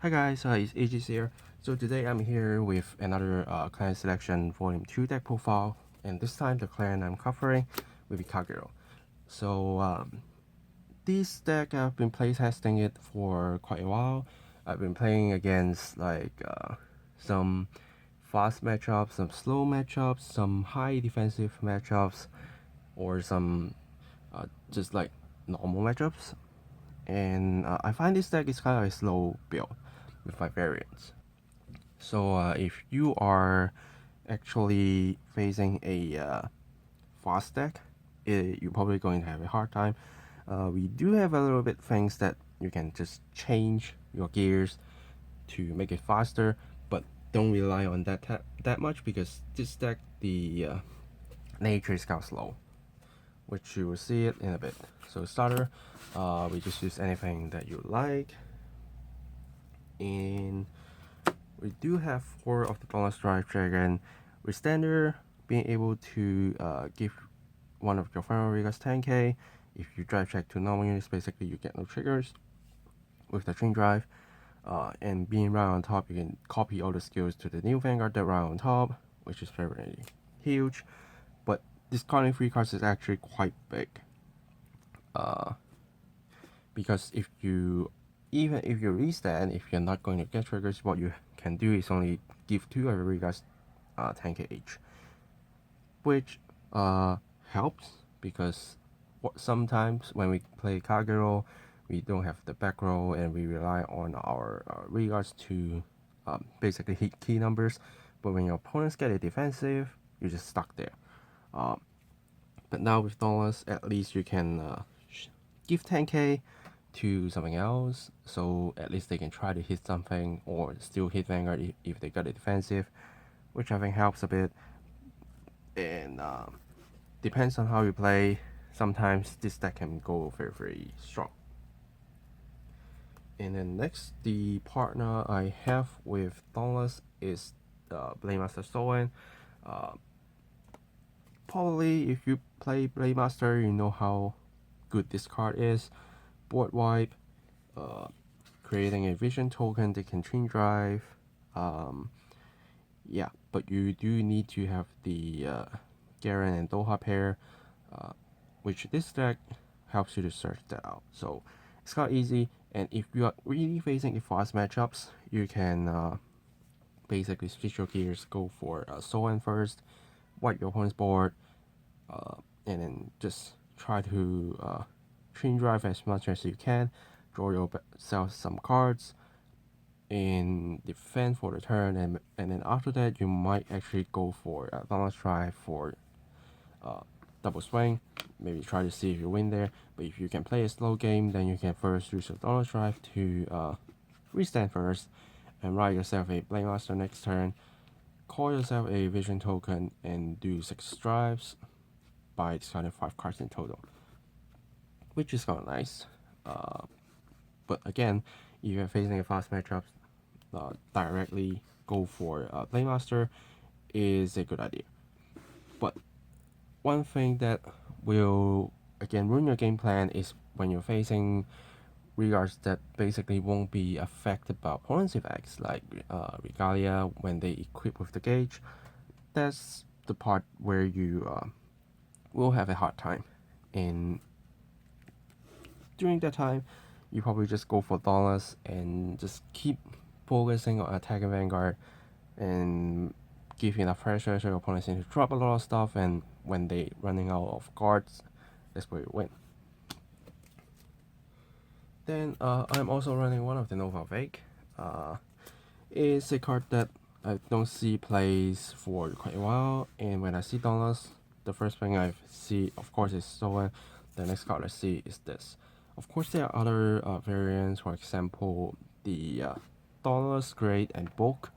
Hi guys, it's Aegis here. So today I'm here with another clan selection volume 2 deck profile, and this time the clan I'm covering will be Kagero. So this deck I've been playtesting it for quite a while. I've been playing against some fast matchups, some slow matchups, some high defensive matchups, or some just like normal matchups. And I find this deck is kind of a slow build with my variants. So if you are actually facing a fast deck, you're probably going to have a hard time. We do have a little bit things that you can just change your gears to make it faster, but don't rely on that much because this deck the nature is kind of slow, which you will see it in a bit. So starter, we just use anything that you like, and we do have 4 of the Dauntless Drive Dragon with standard being able to give one of your final regards 10k. If you drive check to normal units, basically you get no triggers with the train drive. And being right on top, you can copy all the skills to the new Vanguard that right on top, which is very huge. But discarding 3 cards is actually quite big. Because even if you restand, if you're not going to get triggers, what you can do is only give 2 of your guys 10k each, which helps because sometimes when we play Kagero, we don't have the back row and we rely on our regards to basically hit key numbers. But when your opponents get a defensive, you're just stuck there. But now with Dauntless, at least you can give 10k to something else, so at least they can try to hit something or still hit Vanguard if they got a defensive, which I think helps a bit. And depends on how you play, sometimes this deck can go very strong. And then next, the partner I have with Dauntless is the Blademaster Stolen. Probably if you play Blademaster, you know how good this card is. Board wipe, creating a vision token that can chain drive. Yeah, but you do need to have the Garen and Doha pair, which this deck helps you to search that out. So it's quite easy, and if you are really facing a fast matchups, you can basically switch your gears, go for Soen first, wipe your opponent's board, and then just try to chain drive as much as you can, draw yourself some cards, and defend for the turn, and then after that you might actually go for a Dauntless Drive for double swing, maybe try to see if you win there. But if you can play a slow game, then you can first use your Dauntless Drive to restand first, and write yourself a Blademaster next turn, call yourself a vision token, and do 6 drives by discarding 5 cards in total, which is kind of nice. But again, if you're facing a fast matchup, directly go for Blademaster is a good idea. But one thing that will again ruin your game plan is when you're facing regards that basically won't be affected by opponent's effects, like Regalia when they equip with the gauge. That's the part where you will have a hard time. And during that time, you probably just go for Dauntless and just keep focusing on attacking Vanguard and give enough pressure so your opponents need to drop a lot of stuff, and when they running out of cards, that's where you win. Then I'm also running one of the Nova Fake. It's a card that I don't see plays for quite a while, and when I see Dauntless, the first thing I see of course is Stolen. The next card I see is this. Of course there are other variants, for example the Dauntless Great and Bulk.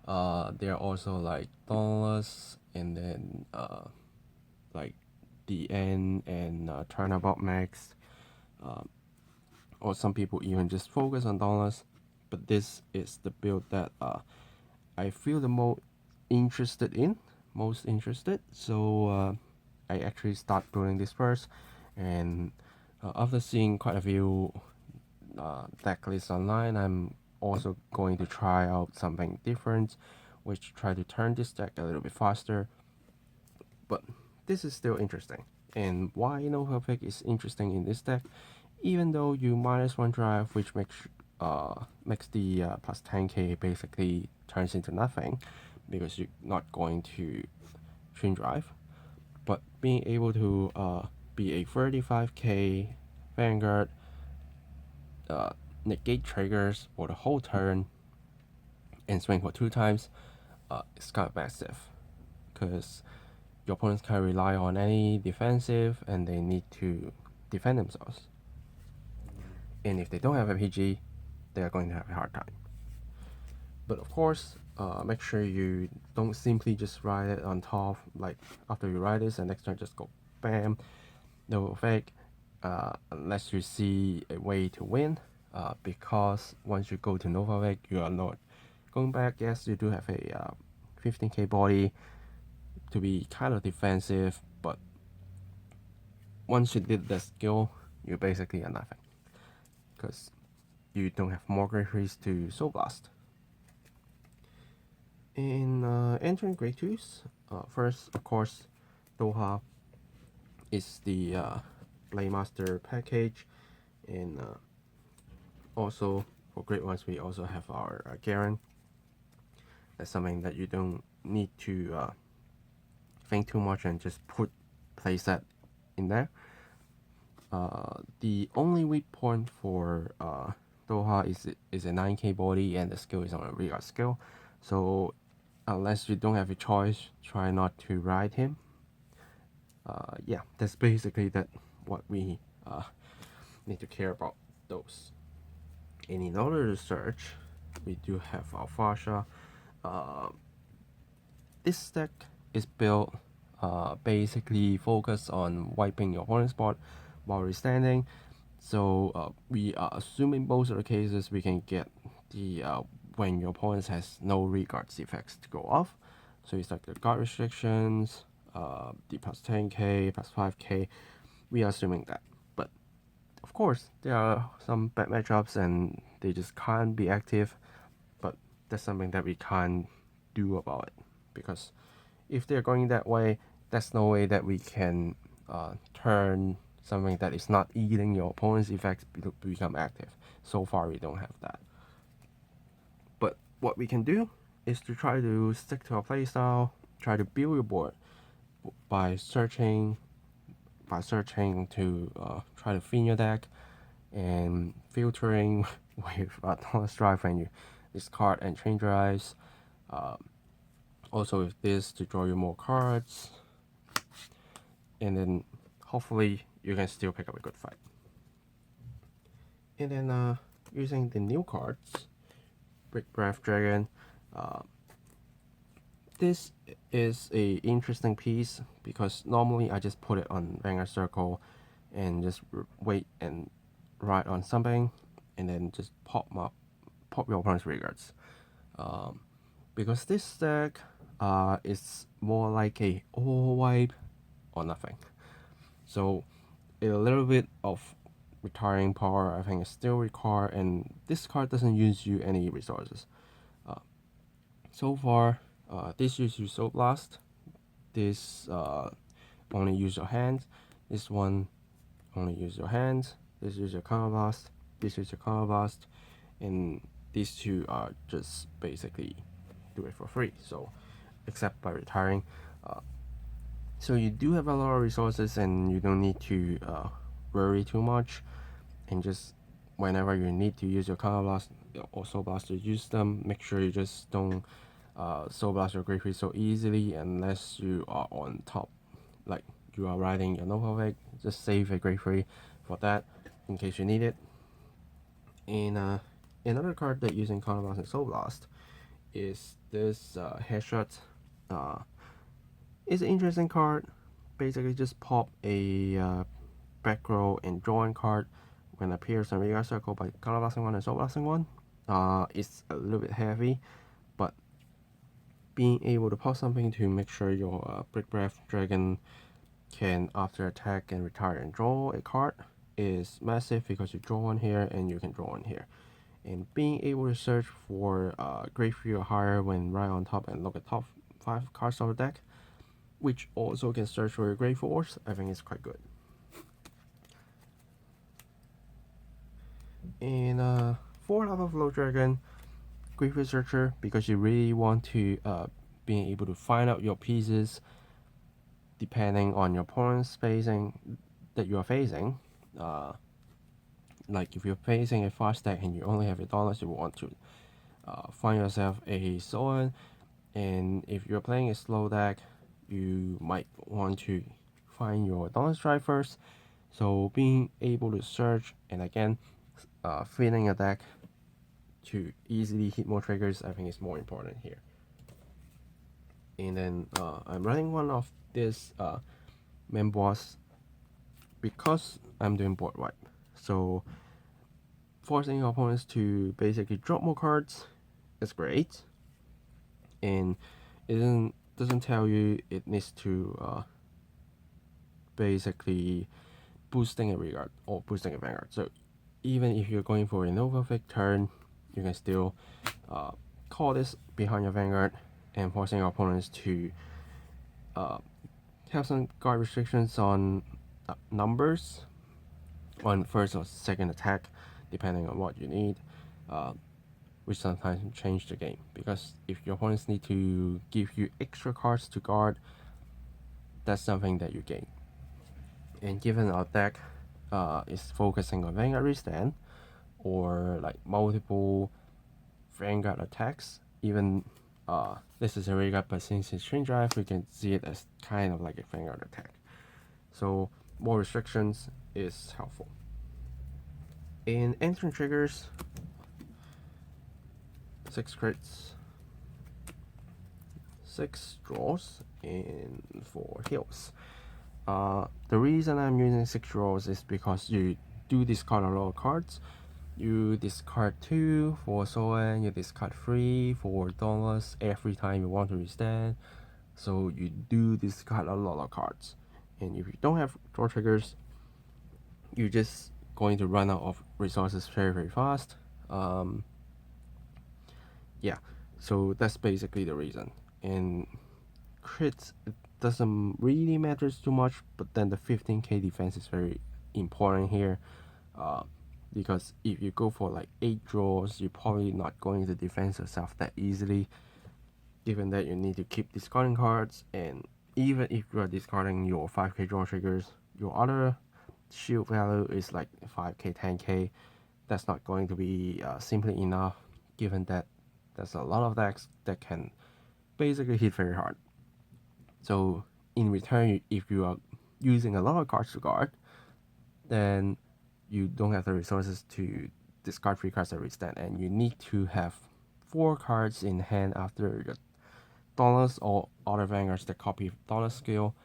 There are also like Dauntless and then like DN and Turnabout Max. Or some people even just focus on Dauntless. But this is the build that I feel the most interested. So I actually start building this first, and after seeing quite a few deck lists online, I'm also going to try out something different, which try to turn this deck a little bit faster. But this is still interesting. And why no perfect is interesting in this deck, even though you -1 drive, which makes the plus 10k basically turns into nothing because you're not going to twin drive. But being able to be a 35k Vanguard, negate triggers for the whole turn, and swing for 2 times, it's kind of massive. Because your opponents can rely on any defensive and they need to defend themselves. And if they don't have a PG, they are going to have a hard time. But of course, make sure you don't simply just ride it on top, like after you ride this and next turn just go bam, no effect, unless you see a way to win, because once you go to Nova Vec, you are not going back. Yes, you do have a 15k body to be kind of defensive, but once you did the skill, you basically are nothing, because you don't have more Great Freeze to Soul Blast. In entering Great 2s, first, of course, Doha is the Blademaster package, and also for Great 1s, we also have our Garen. That's something that you don't need to think too much and just place that in there. The only weak point for Doha is a 9k body, and the skill is on a regard skill. So unless you don't have a choice, try not to ride him. Yeah, that's basically what we need to care about those. And in order to search, we do have our Fasha. This deck is built basically focused on wiping your opponent's board while we're standing. So we are assuming most of the cases we can get the when your opponent has no regards effects to go off. So it's like the guard restrictions, the plus 10k, plus 5k. We are assuming that. But of course, there are some bad matchups and they just can't be active. But that's something that we can't do about it, because if they're going that way, there's no way that we can turn something that is not eating your opponent's effects to become active. So far, we don't have that. But what we can do is to try to stick to our playstyle, try to build your board by searching to try to thin your deck, and filtering with Dauntless Drive when you discard and chain drives. Also with this to draw you more cards, and then hopefully you can still pick up a good fight. And then using the new cards, Blademaster Dragon, this is a interesting piece because normally I just put it on Vanguard Circle and just wait and ride on something, and then just pop your opponent's regards. Because this deck is more like a all wipe or nothing. So a little bit of retiring power I think is still required, and this card doesn't use you any resources. So far, this uses you Soul Blast, this only use your hands, this one only use your hands, this use your Counter Blast, this use your Counter Blast, and these two are just basically do it for free, so except by retiring. So you do have a lot of resources and you don't need to worry too much, and just whenever you need to use your Counter Blast or Soul Blast to use them, make sure you just don't Soul Blast your Great Free so easily unless you are on top, like you are riding your Nova Vec. Just save a Great Free for that in case you need it. And another card that using Counter Blast and Soul Blast is this Headshot. It's an interesting card. Basically just pop a back row and drawing card when it appears on Vanguard Circle by Counter Blasting 1 and Soul Blasting 1. It's a little bit heavy, but being able to pop something to make sure your Blademaster Dragon can after attack and retire and draw a card is massive, because you draw one here and you can draw one here. and being able to search for grade 3 or higher when right on top and look at top 5 cards of the deck, which also can search for your grade 4s, I think is quite good. And for Lava Flow Dragon, great researcher because you really want to being able to find out your pieces depending on your opponent's spacing that you are facing. Like if you're facing a fast deck and you only have a Dauntless, you want to find yourself a Soen, and if you're playing a slow deck, you might want to find your Dauntless Drive first. So being able to search and again filling a deck to easily hit more triggers, I think is more important here. And then I'm running one of this main boss because I'm doing board wipe. So forcing your opponents to basically drop more cards is great, and it doesn't tell you it needs to basically boosting a Vanguard or boosting a Vanguard. So even if you're going for a Nova Vic turn, you can still call this behind your Vanguard and forcing your opponents to have some guard restrictions on numbers on first or second attack, depending on what you need, which sometimes change the game. Because if your opponents need to give you extra cards to guard, that's something that you gain. And given our deck is focusing on Vanguard restand or like multiple Vanguard attacks, even this is a very good, but since it's String Drive, we can see it as kind of like a Vanguard attack. So more restrictions is helpful. In entering triggers, 6 crits, 6 draws, and 4 heals. The reason I'm using 6 draws is because you do discard a lot of cards. You discard 2 for Soen, you discard 3 for Dauntless every time you want to restand. So you do discard a lot of cards. And if you don't have draw triggers, you're just going to run out of resources very, very fast. Yeah, so that's basically the reason. And crits, it doesn't really matter too much, but then the 15k defense is very important here. Because if you go for like 8 draws, you're probably not going to defend yourself that easily, given that you need to keep discarding cards, and even if you are discarding your 5k draw triggers, your other shield value is like 5k, 10k. That's not going to be simply enough, given that there's a lot of decks that can basically hit very hard. So in return, if you are using a lot of cards to guard, then you don't have the resources to discard 3 cards every stand, and you need to have 4 cards in hand after your Dauntless or other Vanguards that copy Dauntless skill.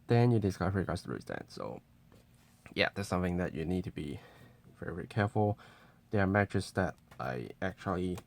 Then you discard 3 cards to restand. So yeah, that's something that you need to be very, very careful. There are matches that I actually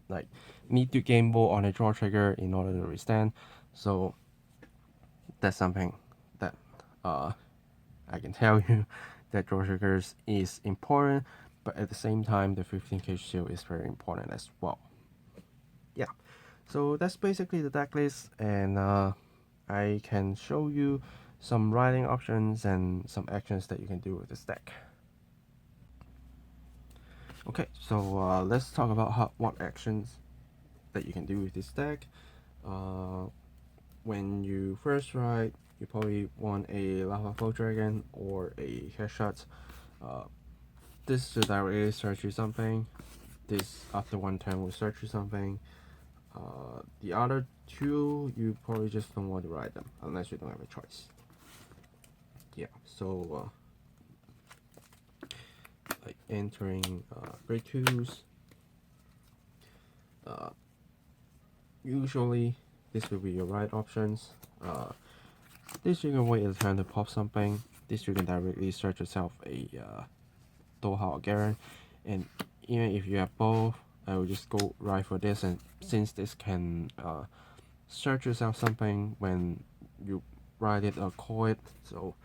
like need to gamble on a draw trigger in order to restand. So that's something that I can tell you that draw triggers is important, but at the same time the 15k shield is very important as well. Yeah, so that's basically the deck list, and I can show you some writing options and some actions that you can do with this deck. Okay, so let's talk about what actions that you can do with this deck. When you first write, you probably want a Lava Flow Dragon or a Headshot. This will directly search you something. This after 1 turn will search you something. The other 2, you probably just don't want to write them unless you don't have a choice. Yeah, so like entering grade 2s, usually this will be your right options. This you can wait a turn to pop something. This you can directly search yourself a Doha or Garen, and even if you have both, I will just go right for this. And since this can search yourself something when you write it or call it, so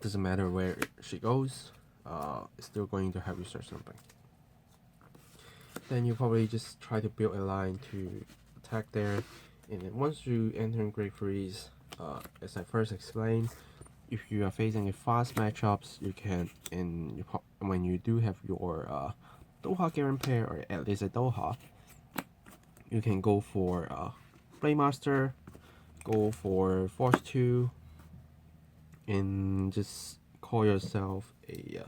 doesn't matter where she goes. it's still going to help you search something. Then you probably just try to build a line to attack there, and then once you enter Great Freeze, as I first explained, if you are facing a fast matchups, you can, and when you do have your Doha Garen pair, or at least a Doha, you can go for Blademaster, go for Force 2, and just call yourself a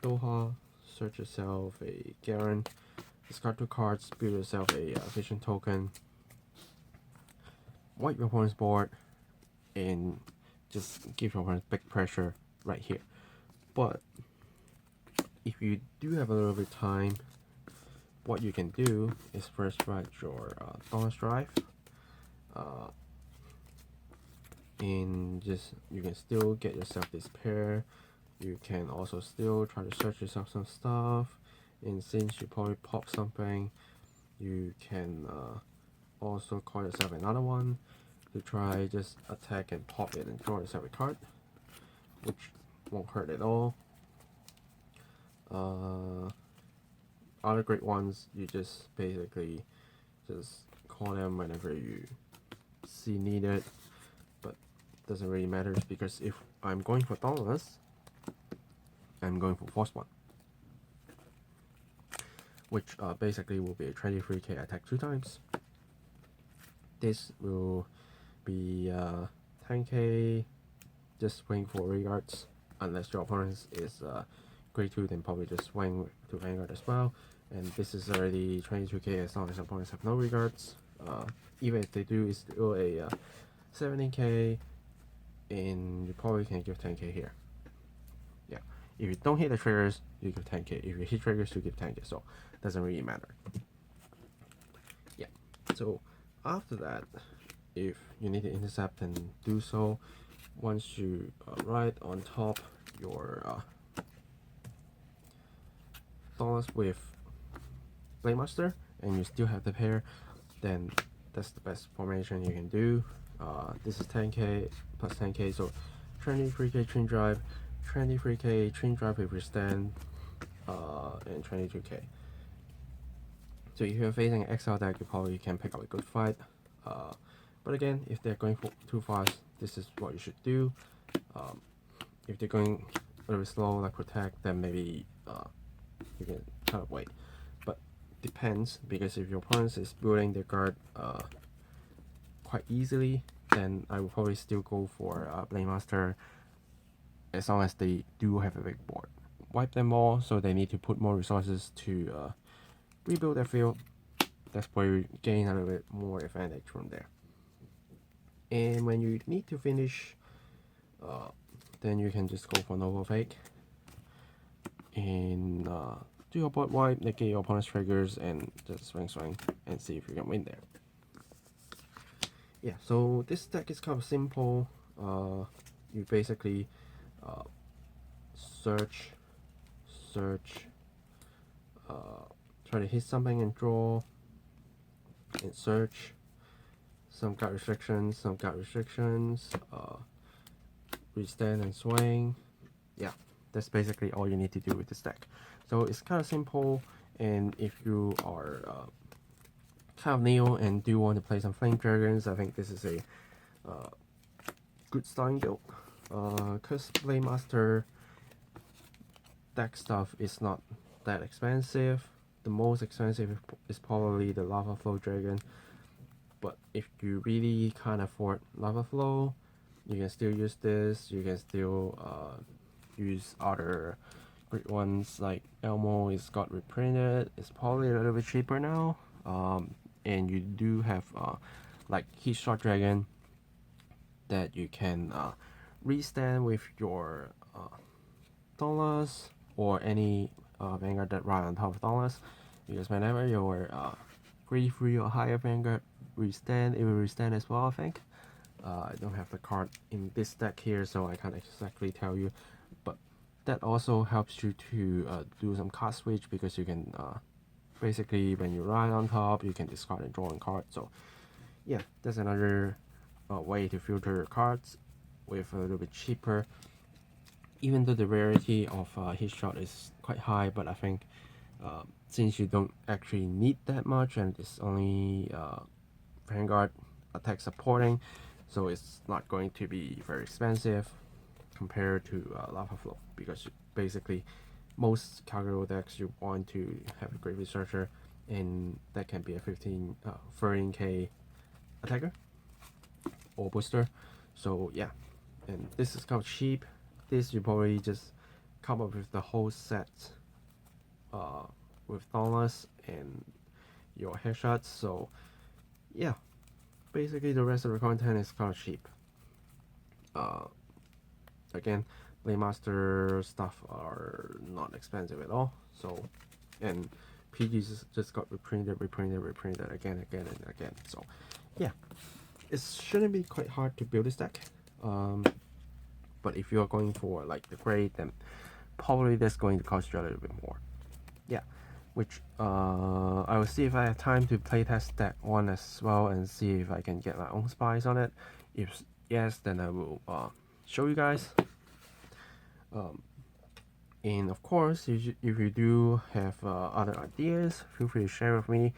Doha, search yourself a Garen, discard 2 cards, build yourself a vision token, wipe your opponent's board, and just give your opponent big pressure right here. But if you do have a little bit of time, what you can do is first write your Dauntless Drive, and just you can still get yourself this pair. You can also still try to search yourself some stuff, and since you probably pop something, you can also call yourself another one to try just attack and pop it and draw yourself a card, which won't hurt at all. Other great ones, you just basically just call them whenever you see needed, but doesn't really matter because if I'm going for Dauntless, I'm going for Force 1, which basically will be a 23k attack 2 times. This will be 10k, just swing for regards, unless your opponent is grade 2, then probably just swing to Vanguard as well. And this is already 22k as long as opponents have no regards. Even if they do, it's still a 17k, and you probably can give 10k here. Yeah, if you don't hit the triggers, you give 10k. If you hit triggers, you give 10k. So it doesn't really matter. Yeah. So after that, if you need to intercept and do so, once you write on top your Dauntless with Blademaster and you still have the pair, then that's the best formation you can do. This is 10k plus 10k, so 23k Train Drive, 23k Train Drive with Withstand, and 22k. So if you're facing an XL deck, you probably can pick up a good fight. But again, if they're going too fast, this is what you should do. If they're going a little bit slow, like Protect, then maybe you can kind of wait. But depends, because if your opponent is building their guard quite easily, then I will probably still go for Blademaster, as long as they do have a big board. Wipe them all, so they need to put more resources to rebuild their field. That's where you gain a little bit more advantage from there. And when you need to finish, then you can just go for Noble Fake and do your board wipe, negate your opponent's triggers, and just swing and see if you can win there. Yeah, so this deck is kind of simple. You basically search, try to hit something and draw, and search. Some guard restrictions, withstand and swing. Yeah, that's basically all you need to do with this deck. So it's kind of simple, and if you are kind of new and do want to play some Flame Dragons, I think this is a good starting build. Because Blademaster deck stuff is not that expensive. The most expensive is probably the Lava Flow Dragon. But if you really can't afford Lava Flow, you can still use this. You can still use other great ones like Elmo. It's got reprinted. It's probably a little bit cheaper now. And you do have like Heat Shot Dragon that you can restand with your Dauntless or any Vanguard that ride on top of Dauntless. Because whenever your grade 3 or higher Vanguard restand, it will restand as well, I think. I don't have the card in this deck here, so I can't exactly tell you, but that also helps you to do some card switch, because you can basically, when you ride on top, you can discard and draw a card. So yeah, that's another way to filter your cards with a little bit cheaper. even though the rarity of his shot is quite high, but I think since you don't actually need that much and it's only Vanguard attack supporting, so it's not going to be very expensive compared to Lava Flow, because basically most Kagero decks you want to have a great researcher, and that can be a 13k attacker or booster. So yeah, and this is kind of cheap. This you probably just come up with the whole set with Dauntless and your headshots. So yeah, basically the rest of the content is kind of cheap. Again, Blademaster stuff are not expensive at all. So, and PGs just got reprinted again and again. So yeah, it shouldn't be quite hard to build this deck. But if you're going for like the grade, then probably that's going to cost you a little bit more. Yeah, which I will see if I have time to playtest that one as well and see if I can get my own spies on it. If yes, then I will show you guys. And of course, if you do have other ideas, feel free to share with me.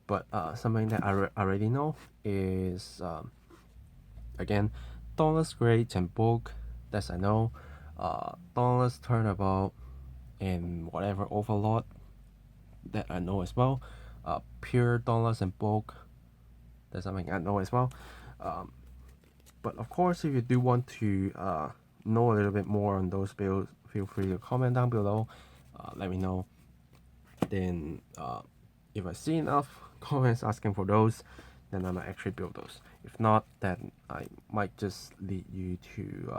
But something that I already know is again, Dauntless Great and Bulk, that's I know. Dauntless Turnabout and whatever Overlord, that I know as well. Pure Dauntless and Bulk, that's something I know as well. But of course, if you do want to know a little bit more on those builds, feel free to comment down below. Let me know. Then if I see enough comments asking for those, then I might actually build those. If not, then I might just lead you to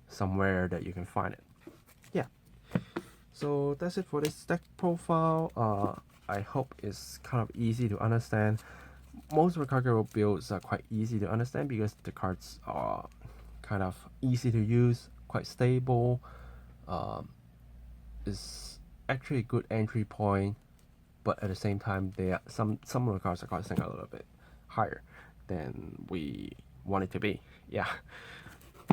somewhere that you can find it. Yeah. So that's it for this deck profile. I hope it's kind of easy to understand. Most of the Kagero builds are quite easy to understand because the cards are kind of easy to use, quite stable. It's actually a good entry point, but at the same time, some of the cards are costing a little bit higher than we want it to be. Yeah.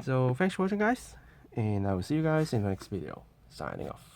So thanks for watching, guys, and I will see you guys in the next video. Signing off.